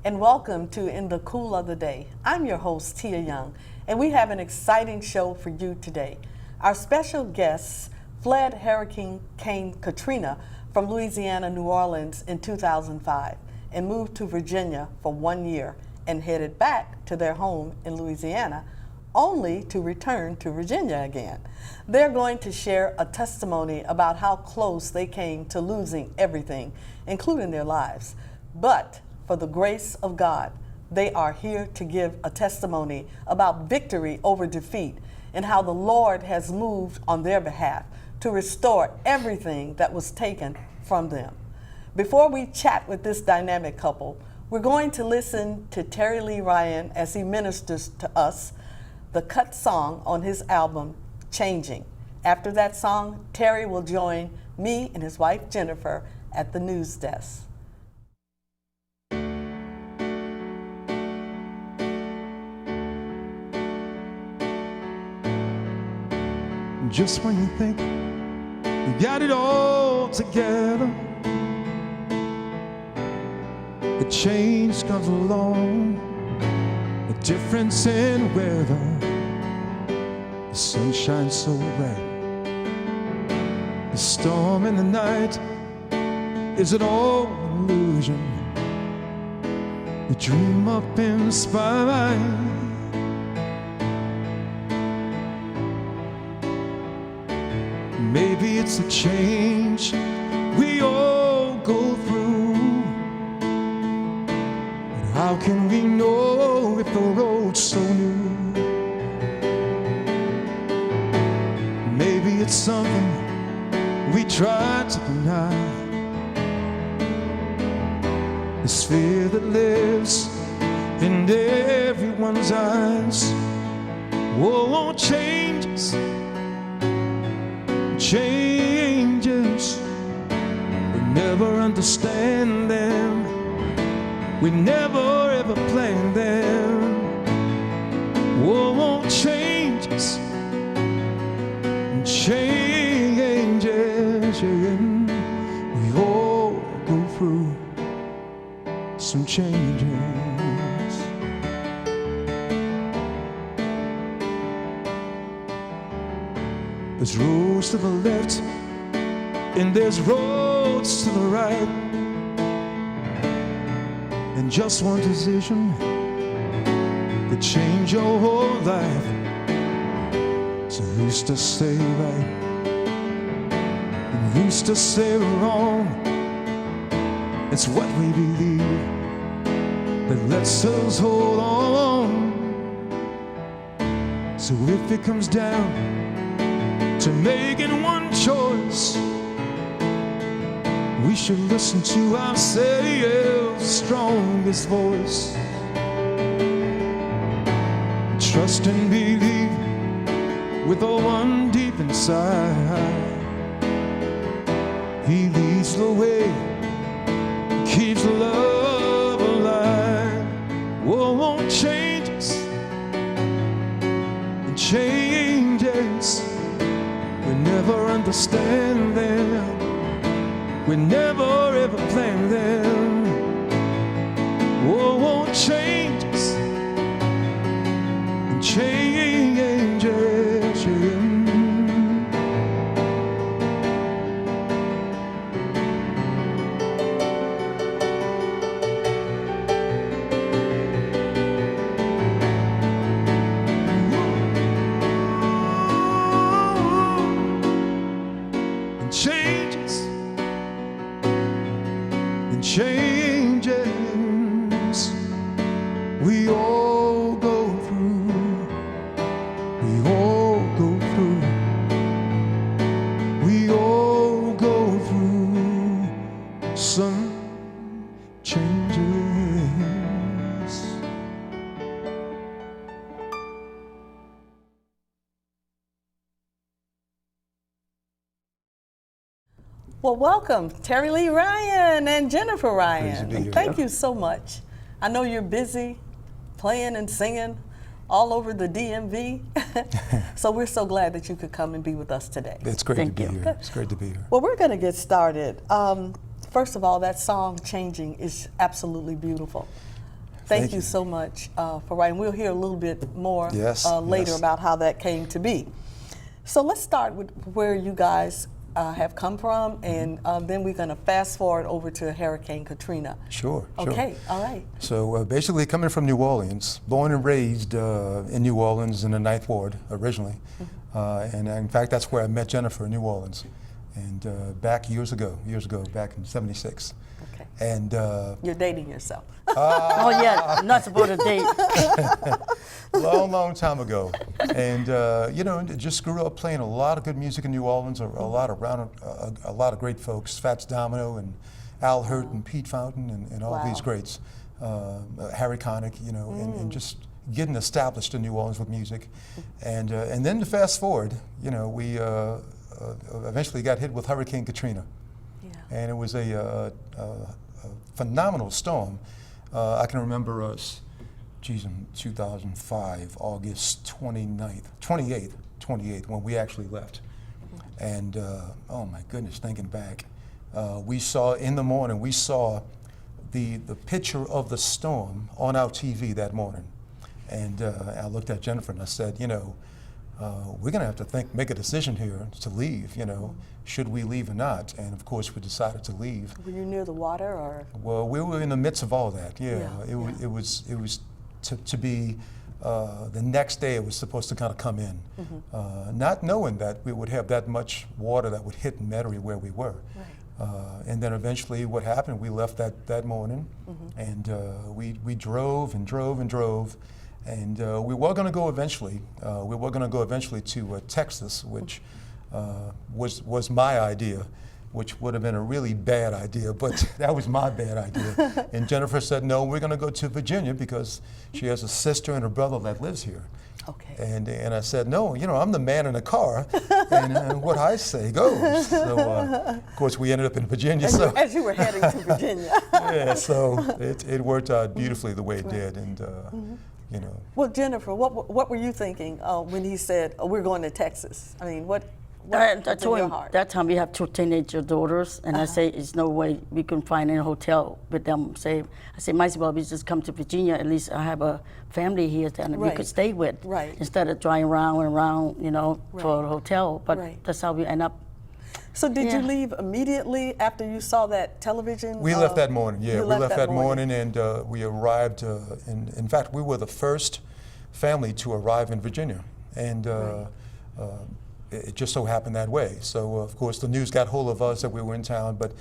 and welcome to In the Cool of the Day. I'm your host, Tia Young, and we have an exciting show for you today. Our special guests fled Hurricane Katrina from Louisiana, New Orleans in 2005 and moved to Virginia for 1 year and headed back to their home in Louisiana, only to return to Virginia again. They're going to share a testimony about how close they came to losing everything, including their lives. But for the grace of God, they are here to give a testimony about victory over defeat and how the Lord has moved on their behalf to restore everything that was taken from them. Before we chat with this dynamic couple, we're going to listen to Terry Lee Ryan as he ministers to us the cut song on his album, Changing. After that song, Terry will join me and his wife, Jennifer, at the news desk. Just when you think you got it all together, a change comes along, a difference in weather. The sun shines so bright, the storm in the night is it all an illusion? The dream up in the spine. Maybe it's a change we all go through, but how can we know if the road's so new? Maybe it's something we try to deny, this fear that lives in everyone's eyes. Oh, changes, changes, we never understand them, we never ever plan them. Oh, changes, changes, we all go through some changes. There's roads to the left and there's roads to the right, and just one decision could change your whole life. So who's to say right and who's to say wrong? It's what we believe that lets us hold on. So if it comes down to making one choice, we should listen to ourselves' strongest voice. Trust and believe with the one deep inside. He leads the way, keeps love alive. Oh, changes and changes, we never understand them, we never ever plan them. Oh, changes and changes, changes, we all go through, we all go through, we all go through some changes. Well, welcome, Terry Lee Ryan and Jennifer Ryan. And thank you so much. I know you're busy playing and singing all over the DMV. So we're so glad that you could come and be with us today. It's great to be here. It's great to be here. Well, we're going to get started. First of all, that song, Changing, is absolutely beautiful. Thank you so much for writing. We'll hear a little bit more later yes. about how that came to be. So let's start with where you guys have come from, and then we're going to fast forward over to Hurricane Katrina. Sure. Okay, all right. So basically coming from New Orleans, born and raised in New Orleans in the 9th Ward originally. And in fact, that's where I met Jennifer in New Orleans. And back years ago, back in '76. Okay. And You're dating yourself. Oh yeah, I'm not supposed to date. long time ago. And you know, just grew up playing a lot of good music in New Orleans, a lot of great folks, Fats Domino and Al Hurt and Pete Fountain and all these greats. Harry Connick, you know, and just getting established in New Orleans with music. And then to fast forward, you know, we eventually got hit with Hurricane Katrina. Yeah. And it was a phenomenal storm. I can remember us, in 2005, August 28th, when we actually left. And oh my goodness, thinking back, we saw in the morning, we saw the picture of the storm on our TV that morning. And I looked at Jennifer and I said, you know, we're going to have to make a decision here to leave, you know. Should we leave or not? And of course, we decided to leave. Were you near the water, or? Well, we were in the midst of all that, It was to be, the next day it was supposed to kind of come in, not knowing that we would have that much water that would hit Metairie where we were. Right. And then eventually what happened, we left that morning, and we drove and drove and drove. And we were going to go eventually. To Texas, which was my idea, which would have been a really bad idea, but that was my bad idea. And Jennifer said, no, we're going to go to Virginia because she has a sister and a brother that lives here. Okay. And I said, no, you know, I'm the man in the car, and what I say goes. So, of course, we ended up in Virginia. As you were heading to Virginia. Yeah, so it worked out beautifully the way it did, and you know. Well, Jennifer, what were you thinking when he said, we're going to Texas? I mean, what I was in told your him heart? that time we have 2 teenager daughters, and I say there's no way we can find any hotel with them. I say might as well we just come to Virginia. At least I have a family here that we could stay with, instead of driving around and around, you know, for a hotel. But that's how we end up. So did you leave immediately after you saw that television? We left that morning, we left that morning, and we arrived, in fact, we were the first family to arrive in Virginia. And it just so happened that way. So, of course, the news got hold of us that we were in town, but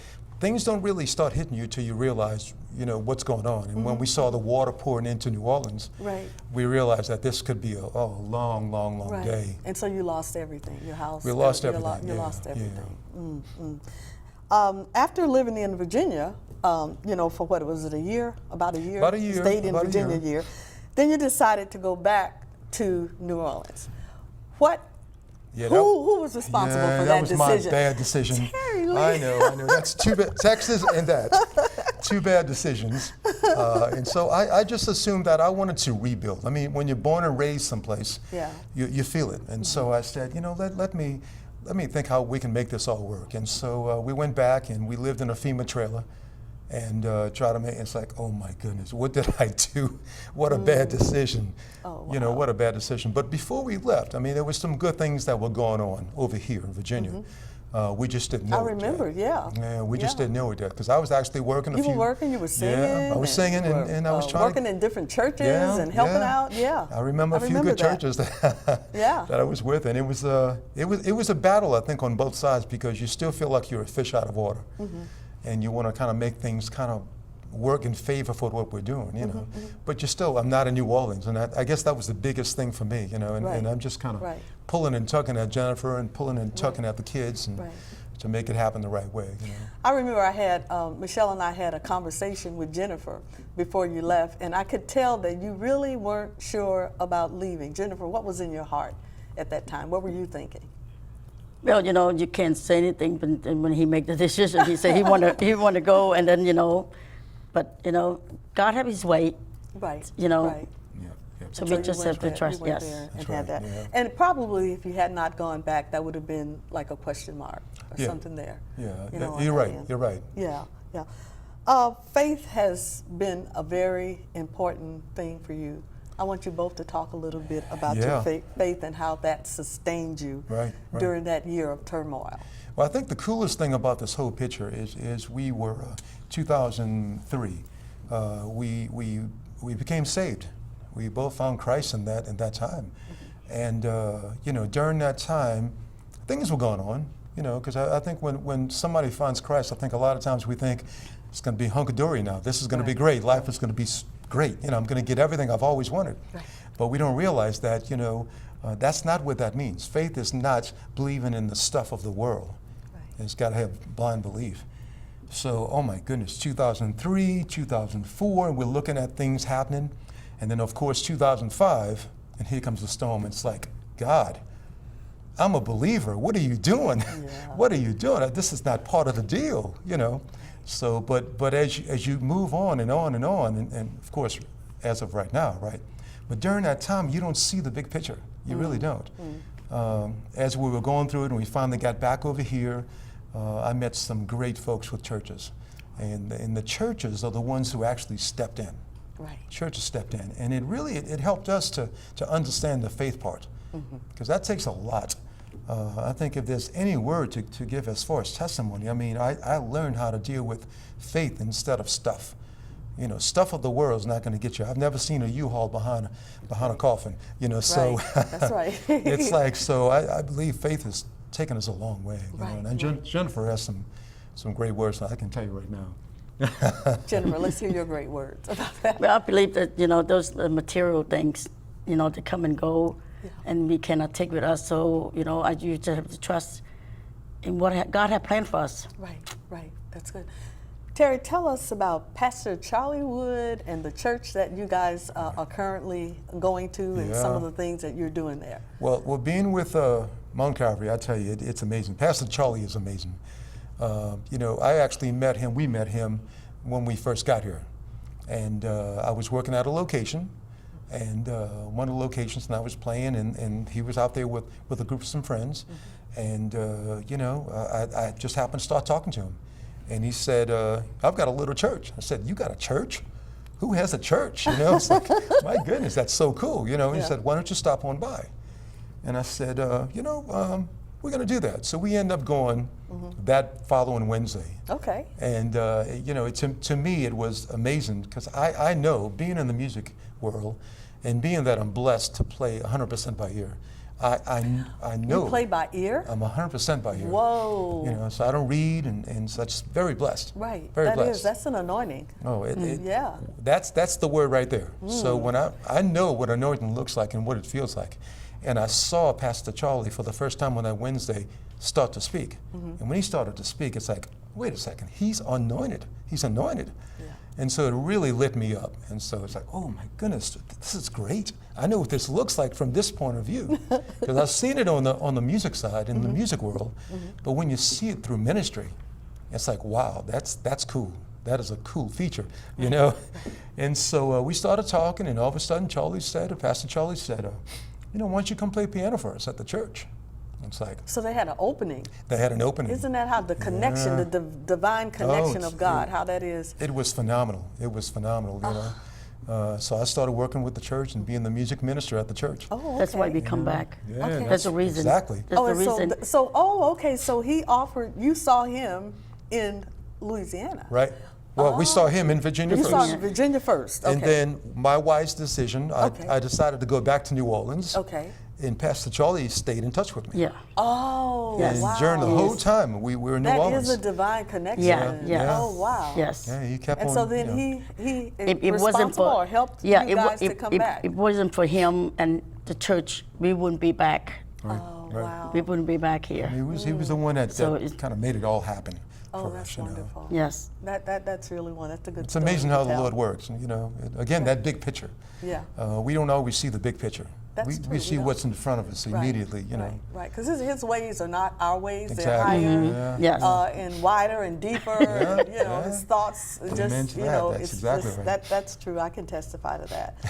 things don't really start hitting you till you realize, you know, what's going on. And when we saw the water pouring into New Orleans, we realized that this could be a long day. And so you lost everything, your house. We lost everything. You lost everything. After living in Virginia, you know, for what, was it a year? About a year? About a year. Stayed in Virginia a year. Then you decided to go back to New Orleans. Who was responsible for that decision? That was my bad decision. I know. That's two bad. Texas and that. 2 bad decisions. And so I just assumed that I wanted to rebuild. I mean, when you're born and raised someplace, you feel it. And so I said, you know, let me think how we can make this all work. And so we went back and we lived in a FEMA trailer and tried to make, it's like, oh my goodness, what did I do? What a bad decision. You know, what a bad decision. But before we left, I mean, there were some good things that were going on over here in Virginia. We just didn't know it. I remember, Yeah, we just didn't know it yet, because I was actually working You were working, you were singing. Yeah, I was singing, and I was trying working in different churches and helping out. I remember a few good churches that I was with, and it was a battle, I think, on both sides, because you still feel like you're a fish out of water, and you want to kind of make things kind of work in favor for what we're doing, you know. But you're still, I'm not in New Orleans, and I guess that was the biggest thing for me, you know, and I'm just kind of pulling and tugging at Jennifer and pulling and tugging at the kids and to make it happen the right way, you know. I remember I had, Michelle and I had a conversation with Jennifer before you left, and I could tell that you really weren't sure about leaving. Jennifer, what was in your heart at that time? What were you thinking? Well, you know, you can't say anything when he make the decision. He said he want to go, and then, you know, but, you know, God have his way. Right. You know. Right. So we just have to trust, there and had that. And probably if you had not gone back, that would have been like a question mark or something there. Yeah, you know, you're right. You're right. Yeah, yeah. Faith has been a very important thing for you. I want you both to talk a little bit about your faith and how that sustained you during that year of turmoil. Well, I think the coolest thing about this whole picture is we were 2003. We became saved. We both found Christ in that time, and you know, during that time, things were going on. You know, because I think when somebody finds Christ, I think a lot of times we think it's going to be hunky-dory now. This is going to be great. Life is going to be great. You know, I'm going to get everything I've always wanted. But we don't realize that, you know, that's not what that means. Faith is not believing in the stuff of the world. It's got to have blind belief. So, oh my goodness, 2003, 2004, and we're looking at things happening. And then, of course, 2005, and here comes the storm. It's like, God, I'm a believer. What are you doing? What are you doing? This is not part of the deal, you know. So, but as you move on and on and on, and of course, as of right now, right? But during that time, you don't see the big picture. You really don't. As we were going through it, and we finally got back over here, I met some great folks with churches, and the churches are the ones who actually stepped in. Churches stepped in, and it helped us to understand the faith part, because that takes a lot. I think if there's any word to give as far as testimony, I mean, I learned how to deal with faith instead of stuff. You know, stuff of the world is not going to get you. I've never seen a U-Haul behind a coffin. You know, so that's right. It's like, so I believe faith has taken us a long way. You know? And Jennifer has some great words that I can tell you right now. Jennifer, let's hear your great words about that. Well, I believe that, you know, those material things, you know, they come and go. And we cannot take with us, so you know, you just have to trust in what God had planned for us. Right. That's good. Terry, tell us about Pastor Charlie Wood and the church that you guys are currently going to, and some of the things that you're doing there. Well, being with Mount Calvary, I tell you, it's amazing. Pastor Charlie is amazing. You know, I actually met him. We met him when we first got here, and I was working at a location. And one of the locations, and I was playing, and he was out there with a group of some friends, and you know, I just happened to start talking to him, and he said, "I've got a little church." I said, "You got a church? Who has a church?" You know, it's like, my goodness, that's so cool. You know, he said, "Why don't you stop on by?" And I said, "You know, we're going to do that." So we end up going that following Wednesday. Okay. And you know, to me, it was amazing, because I know, being in the music world, and being that I'm blessed to play 100% by ear, I know. You play by ear? I'm 100% by ear. Whoa. You know, so I don't read, and such. Very blessed. Right. Very blessed. That's an anointing. Oh, yeah. That's the word right there. So when I know what anointing looks like and what it feels like, and I saw Pastor Charlie for the first time on that Wednesday start to speak, and when he started to speak, it's like, wait a second, he's anointed. He's anointed. And so it really lit me up. And so it's like, oh my goodness, this is great. I know what this looks like from this point of view. Because I've seen it on the music side, in the music world. But when you see it through ministry, it's like, wow, that's cool. That is a cool feature, you know? And so we started talking, and all of a sudden Pastor Charlie said, you know, why don't you come play piano for us at the church? It's like, so they had an opening. They had an opening. Isn't that how the connection, the divine connection of God, how that is? It was phenomenal. It was phenomenal, you know. So I started working with the church and being the music minister at the church. Oh, okay. That's why we come back. Yeah, Okay. That's the reason. Exactly. That's the reason. So he offered, you saw him in Louisiana. Right. Well, we saw him in Virginia first. You saw him in Virginia first. Okay. And then my wise decision, I decided to go back to New Orleans. Okay. And Pastor Charlie stayed in touch with me. Yeah. Oh, and wow. during the whole time, we were in New Orleans. That is a divine connection. Yeah. Oh, wow. Yes. Yeah, he kept and on. so then you know. he responsible or helped you guys to come back. It wasn't for him and the church, we wouldn't be back. Right, Oh, right. wow. We wouldn't be back here. He was the one that So kind of made it all happen Oh, for that's us, you know. wonderful. Yes. That's really that's a good It's story amazing to how the tell. Lord works, you know. Again, that big picture. Yeah. We don't always see the big picture. That's we true, see we what's in front of us immediately, you know. Right, because his ways are not our ways. Exactly. They're higher Yes. and wider and deeper. You know, his thoughts Amen just, to you that. know, That's it's exactly just, right. that's true. I can testify to that.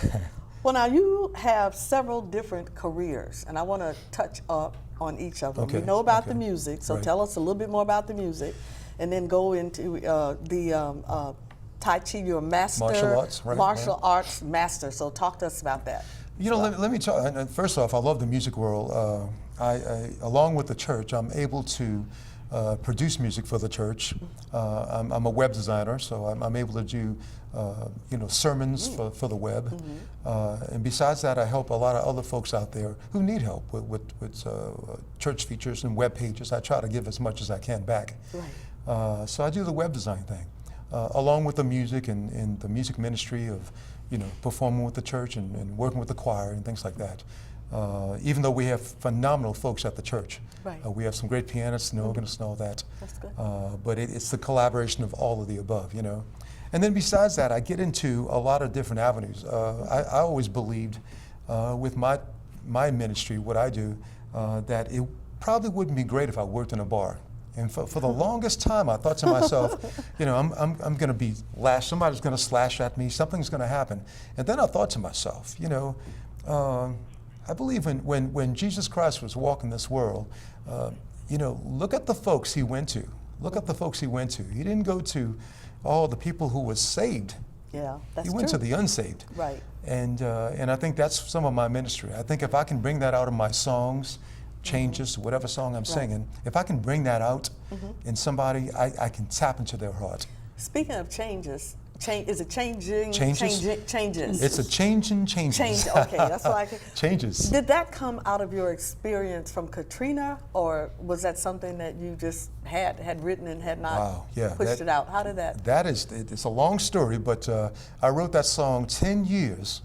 Well, now you have several different careers, and I want to touch up on each of them. Okay, We know about okay. the music, so Right. tell us a little bit more about the music, and then go into the Tai Chi, you're a master. Martial arts, right? Martial arts master. So talk to us about that. You know, let me talk. First off, I love the music world. Along with the church, I'm able to produce music for the church. I'm a web designer, so I'm able to do sermons for the web. And besides that, I help a lot of other folks out there who need help with church features and web pages. I try to give as much as I can back. Right. So I do the web design thing, along with the music and the music ministry of performing with the church and working with the choir and things like that. Even though we have phenomenal folks at the church. Right. We have some great pianists and organists and all that. That's good. But it's the collaboration of all of the above, And then besides that, I get into a lot of different avenues. I always believed with my ministry, what I do, that it probably wouldn't be great if I worked in a bar. And for the longest time, I thought to myself, I'm going to be lashed. Somebody's going to slash at me. Something's going to happen. And then I thought to myself, I believe when Jesus Christ was walking this world, look at the folks he went to. Look at the folks he went to. He didn't go to all the people who were saved. Yeah, that's He went true. to the unsaved. Right. And I think that's some of my ministry. I think if I can bring that out of my songs, changes, whatever song I'm singing, if I can bring that out in somebody, I can tap into their heart. Speaking of changes, is it changing? Changes? Changes. It's a change and changes. Change. Okay, that's what I can. Changes. Did that come out of your experience from Katrina, or was that something that you just had written and had not pushed it out? How did that? It's a long story, but I wrote that song 10 years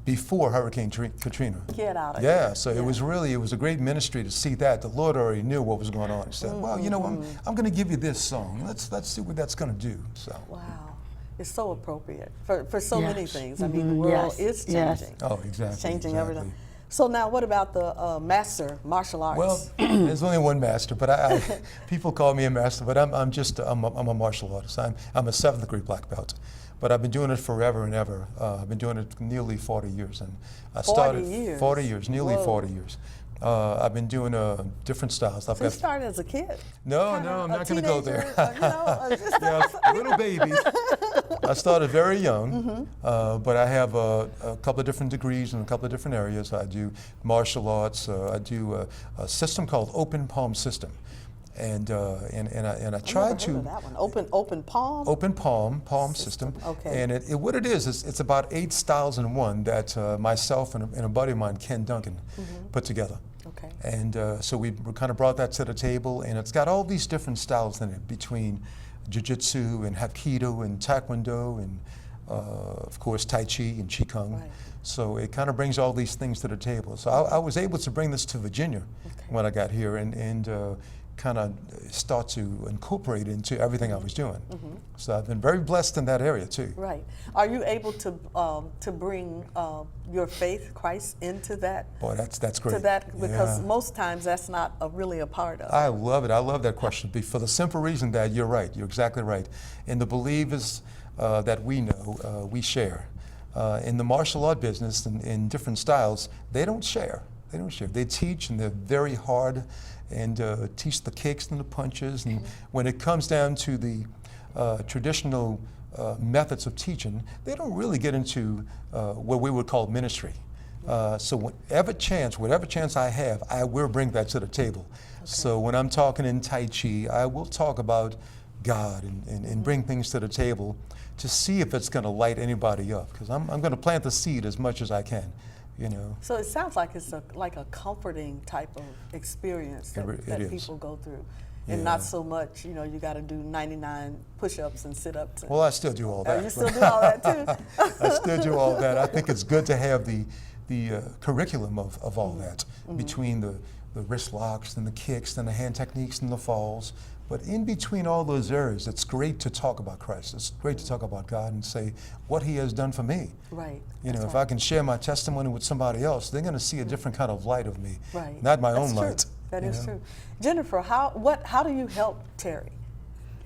before Hurricane Katrina. Get out of here. Yeah, so it was a great ministry to see that. The Lord already knew what was going on. He said, well, I'm going to give you this song. Let's see what that's going to do. So. Wow. It's so appropriate for so many things. I mean, the world is changing. Yes. Oh, exactly. It's changing everything. So now what about the master martial arts? Well, there's only one master, but people call me a master, but I'm a martial artist. I'm a 7th degree black belt. But I've been doing it forever and ever. I've been doing it nearly 40 years. And I started 40 years? Nearly 40 years. I've been doing different styles. So you started as a kid? No, I'm not going to go there. A little baby. I started very young, but I have a couple of different degrees in a couple of different areas. I do martial arts. I do a system called Open Palm System. And I tried to that one. Open palm. Open palm system. Okay. And what it is it's about 8 styles in one that myself and a buddy of mine, Ken Duncan, put together. Okay. And so we kind of brought that to the table, and it's got all these different styles in it between jiu-jitsu and hapkido and taekwondo and of course Tai Chi and Qigong. Right. So it kind of brings all these things to the table. So I was able to bring this to Virginia when I got here and kind of start to incorporate it into everything I was doing. So I've been very blessed in that area too. Right. Are you able to bring your faith, Christ, into that? Boy, that's great. To that, because most times that's not really a part of. I love it. I love that question for the simple reason that you're right. You're exactly right. And the believers that we know, we share. In the martial art business, in different styles, they don't share. They don't share. They teach, and they're very hard, and teach the kicks and the punches. And when it comes down to the traditional methods of teaching, they don't really get into what we would call ministry. So whatever chance I have, I will bring that to the table. So when I'm talking in Tai Chi, I will talk about God and bring things to the table to see if it's going to light anybody up, because I'm going to plant the seed as much as I can. So it sounds like it's like a comforting type of experience that people go through. And not so much, you got to do 99 push-ups and sit-ups. Well, I still do all that. You still do all that too? I still do all that. I think it's good to have the curriculum of all that, between the wrist locks and the kicks and the hand techniques and the falls. But in between all those areas, it's great to talk about Christ. It's great to talk about God and say what He has done for me. Right. If I can share my testimony with somebody else, they're going to see a different kind of light of me. Right. Not my own light. That is true. Jennifer, how do you help Terry?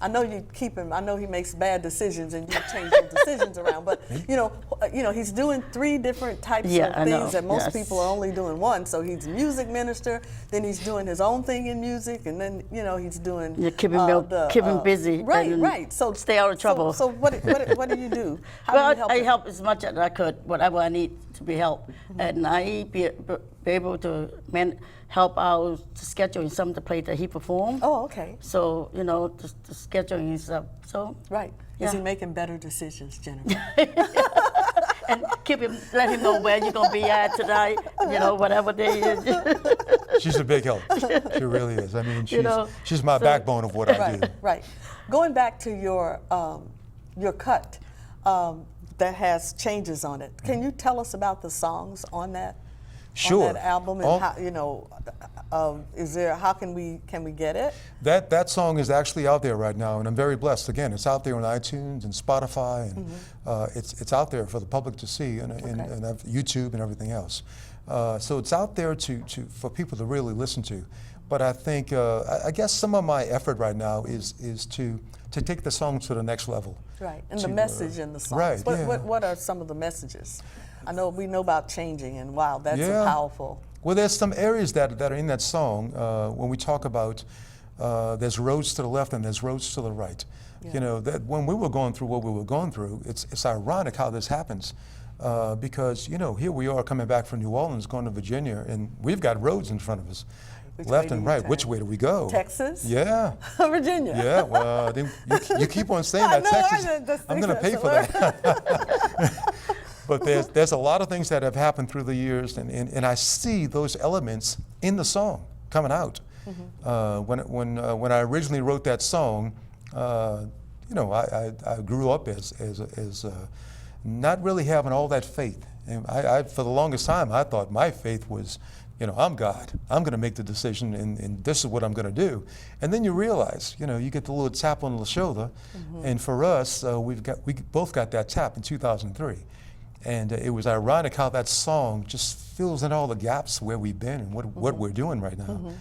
I know you keep him. I know he makes bad decisions, and you change those decisions around. But he's doing 3 different types of things that most people are only doing one. So he's a music minister, then he's doing his own thing in music, and then he's doing keep him busy. Right. So stay out of trouble. So what do you do? How do you help? I help as much as I could, whatever I need to be helped, and I be able to help out the scheduling some of the plays that he performed. Oh, okay. So the scheduling and stuff. So right. Is he making better decisions, Jennifer? And let him know where you're gonna be at tonight. Whatever day is. She's a big help. She really is. I mean, she's my backbone of what I do. Right. Going back to your cut that has changes on it. Can you tell us about the songs on that? Sure. On that album, and how can we get it? That song is actually out there right now, and I'm very blessed. Again, it's out there on iTunes and Spotify, and it's out there for the public to see, and YouTube and everything else. So it's out there for people to really listen to. But I think I guess some of my effort right now is to take the songs to the next level. Right, and the message in the songs. Right. What are some of the messages? We know about changing, and wow, that's powerful. Well, there's some areas that are in that song when we talk about there's roads to the left and there's roads to the right. Yeah. That when we were going through what we were going through, it's ironic how this happens because here we are coming back from New Orleans, going to Virginia, and we've got roads in front of us. Left and right. Which way do we go? Texas? Yeah. Virginia? Yeah, well, you keep on saying that. Texas, I'm going to pay for that. But there's a lot of things that have happened through the years, and I see those elements in the song coming out. When I originally wrote that song, I grew up as not really having all that faith. And for the longest time, I thought my faith was, I'm God. I'm going to make the decision, and this is what I'm going to do. And then you realize, you get the little tap on the shoulder. And for us, we both got that tap in 2003. And it was ironic how that song just fills in all the gaps where we've been and what we're doing right now.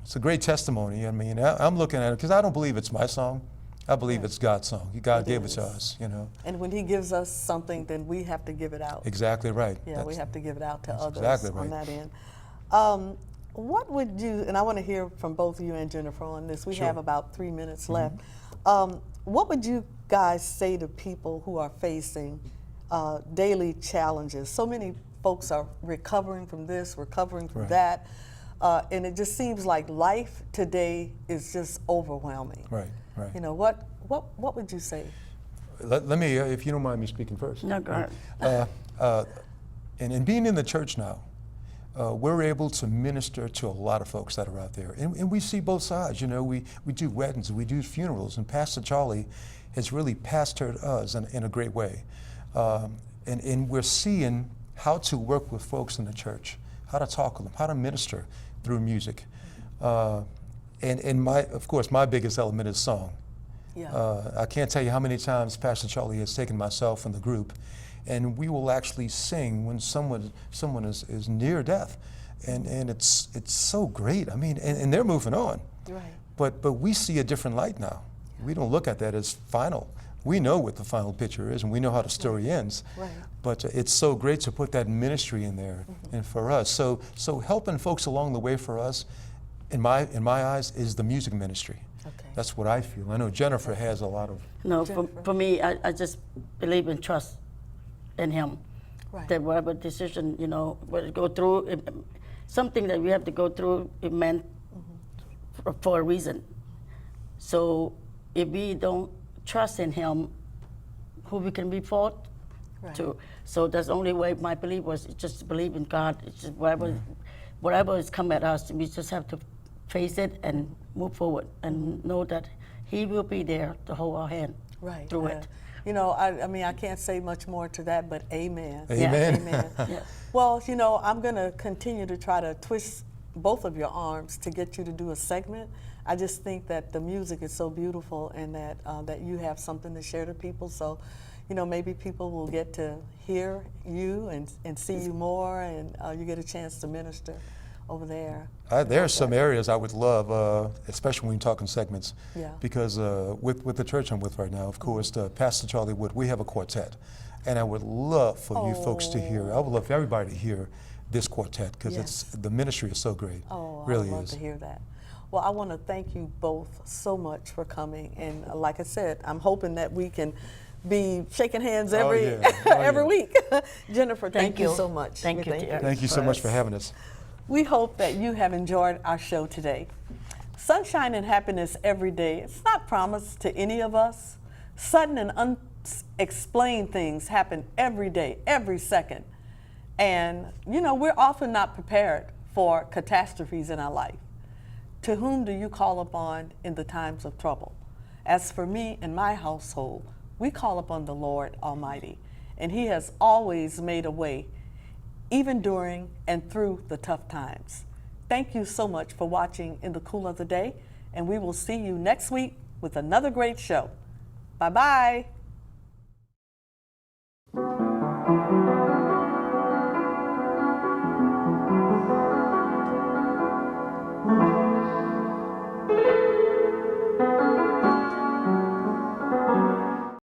It's a great testimony. I mean, I'm looking at it because I don't believe it's my song. I believe it's God's song. God gave it to us, And when He gives us something, then we have to give it out. Exactly right. Yeah, we have to give it out to others on that end. What would you, and I want to hear from both you and Jennifer on this. We have about 3 minutes left. What would you guys say to people who are facing daily challenges? So many folks are recovering from this, recovering from that, and it just seems like life today is just overwhelming. Right. What would you say? Let me, if you don't mind me speaking first. No, go ahead. And being in the church now, we're able to minister to a lot of folks that are out there, and we see both sides. We do weddings, we do funerals, and Pastor Charlie has really pastored us in a great way. And we're seeing how to work with folks in the church, how to talk with them, how to minister through music. And of course, my biggest element is song. Yeah. I can't tell you how many times Pastor Charlie has taken myself and the group, and we will actually sing when someone is near death, and it's so great. I mean, and they're moving on. Right. But we see a different light now. We don't look at that as final. We know what the final picture is, and we know how the story ends. Right. But it's so great to put that ministry in there, and for us. So helping folks along the way for us, in my eyes, is the music ministry. Okay. That's what I feel. I know Jennifer has a lot of. No, for me, I just believe in trust in Him. Right. That whatever decision we go through, something that we have to go through, it meant for a reason. So if we don't trust in Him, who we can be fought to. So that's the only way. My belief was just believe in God. It's just whatever has come at us, we just have to face it and move forward and know that He will be there to hold our hand through it. I mean, I can't say much more to that, but amen. Amen. Amen. Yeah. Well, I'm going to continue to try to twist both of your arms to get you to do a segment. I just think that the music is so beautiful, and that you have something to share to people. So, maybe people will get to hear you and see you more, and you get a chance to minister over there? There are some areas I would love, especially when you're talking segments, because with the church I'm with right now, of course, Pastor Charlie Wood, we have a quartet, and I would love for you folks to hear. I would love for everybody to hear this quartet because the ministry is so great. Really I would love to hear that. Well, I want to thank you both so much for coming, and like I said, I'm hoping that we can be shaking hands every week. Jennifer, thank you so much. Thank you. Thank you so much for having us. We hope that you have enjoyed our show today. Sunshine and happiness every day, it's not promised to any of us. Sudden and unexplained things happen every day, every second. And, you know, we're often not prepared for catastrophes in our life. To whom do you call upon in the times of trouble? As for me and my household, we call upon the Lord Almighty, and He has always made a way, even during and through the tough times. Thank you so much for watching In the Cool of the Day, and we will see you next week with another great show. Bye-bye.